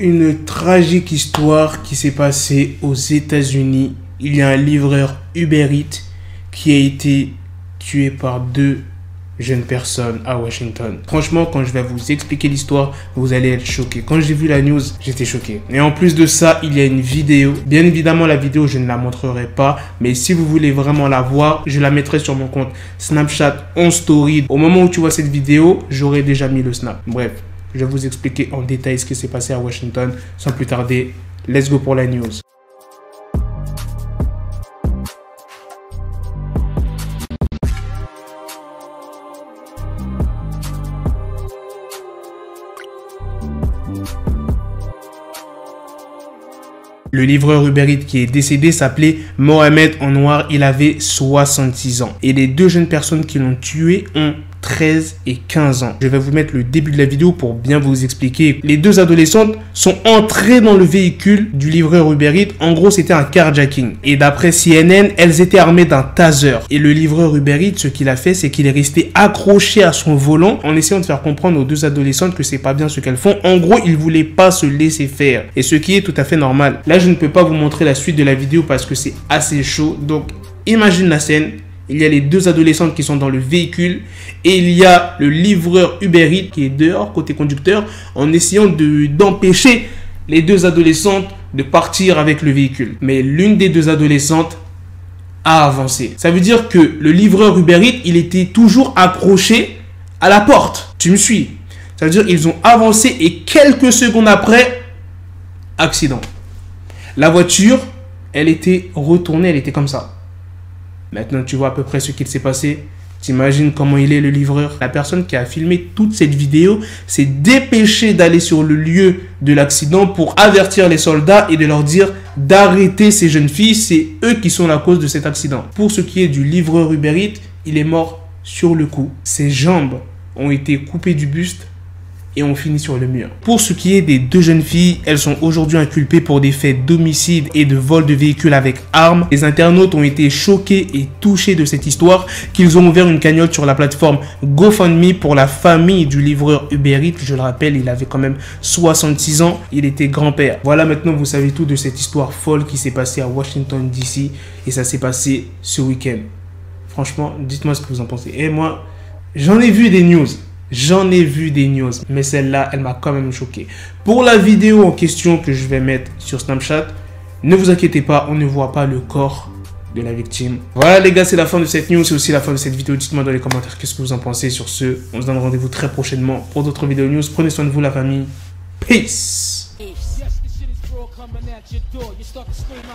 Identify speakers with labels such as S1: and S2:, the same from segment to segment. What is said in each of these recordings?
S1: Une tragique histoire qui s'est passée aux États-Unis. Il y a un livreur Uber Eats qui a été tué par deux jeunes personnes à Washington. Franchement, quand je vais vous expliquer l'histoire, vous allez être choqués. Quand j'ai vu la news, j'étais choqué. Et en plus de ça, il y a une vidéo. Bien évidemment, la vidéo, je ne la montrerai pas. Mais si vous voulez vraiment la voir, je la mettrai sur mon compte Snapchat en story. Au moment où tu vois cette vidéo, j'aurai déjà mis le snap. Bref, je vais vous expliquer en détail ce qui s'est passé à Washington. Sans plus tarder, let's go pour la news. Le livreur Uber Eats qui est décédé s'appelait Mohamed Anwar, il avait 66 ans. Et les deux jeunes personnes qui l'ont tué ont 13 et 15 ans. Je vais vous mettre le début de la vidéo pour bien vous expliquer. Les deux adolescentes sont entrées dans le véhicule du livreur Uber Eats. En gros, c'était un carjacking. Et d'après CNN, elles étaient armées d'un taser. Et le livreur Uber Eats, ce qu'il a fait, c'est qu'il est resté accroché à son volant en essayant de faire comprendre aux deux adolescentes que c'est pas bien ce qu'elles font. En gros, il voulait pas se laisser faire. Et ce qui est tout à fait normal. Là, je ne peux pas vous montrer la suite de la vidéo parce que c'est assez chaud. Donc, imagine la scène. Il y a les deux adolescentes qui sont dans le véhicule et il y a le livreur Uber Eats qui est dehors côté conducteur en essayant d'empêcher les deux adolescentes de partir avec le véhicule. Mais l'une des deux adolescentes a avancé. Ça veut dire que le livreur Uber Eats, il était toujours accroché à la porte. Tu me suis? Ça veut dire qu'ils ont avancé et quelques secondes après, accident. La voiture, elle était retournée, elle était comme ça. Maintenant, tu vois à peu près ce qu'il s'est passé. T'imagines comment il est le livreur. La personne qui a filmé toute cette vidéo s'est dépêchée d'aller sur le lieu de l'accident pour avertir les soldats et de leur dire d'arrêter ces jeunes filles. C'est eux qui sont la cause de cet accident. Pour ce qui est du livreur Uber Eats, il est mort sur le coup. Ses jambes ont été coupées du buste et on finit sur le mur. Pour ce qui est des deux jeunes filles, elles sont aujourd'hui inculpées pour des faits d'homicide et de vol de véhicules avec armes. Les internautes ont été choqués et touchés de cette histoire qu'ils ont ouvert une cagnotte sur la plateforme GoFundMe pour la famille du livreur Uber Eats. Je le rappelle, il avait quand même 66 ans. Il était grand-père. Voilà, maintenant vous savez tout de cette histoire folle qui s'est passée à Washington DC et ça s'est passé ce week-end. Franchement, dites-moi ce que vous en pensez. Et moi, j'en ai vu des news. J'en ai vu des news, mais celle-là, elle m'a quand même choqué. Pour la vidéo en question que je vais mettre sur Snapchat, ne vous inquiétez pas, on ne voit pas le corps de la victime. Voilà les gars, c'est la fin de cette news, c'est aussi la fin de cette vidéo. Dites-moi dans les commentaires qu'est-ce que vous en pensez. Sur ce, on se donne rendez-vous très prochainement pour d'autres vidéos news. Prenez soin de vous la famille. Peace.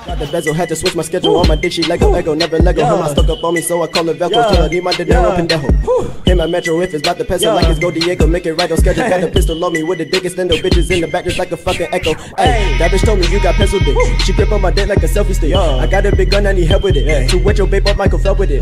S2: Got the bezel, had to switch my schedule on my dick, she Lego, never Lego. Her stuck up on me, so I call it Velcro. Till I need my dinero pendejo. Hit my metro if it's about to pencil like it's Go Diego. Make it right on schedule. Got the pistol on me with the dick extendo. Bitches in the back just like a fucking echo. Ay, that bitch told me you got pencil dick. She grip on my dick like a selfie stick. I got a big gun, I need help with it. To wet your babe up, Michael fell with it.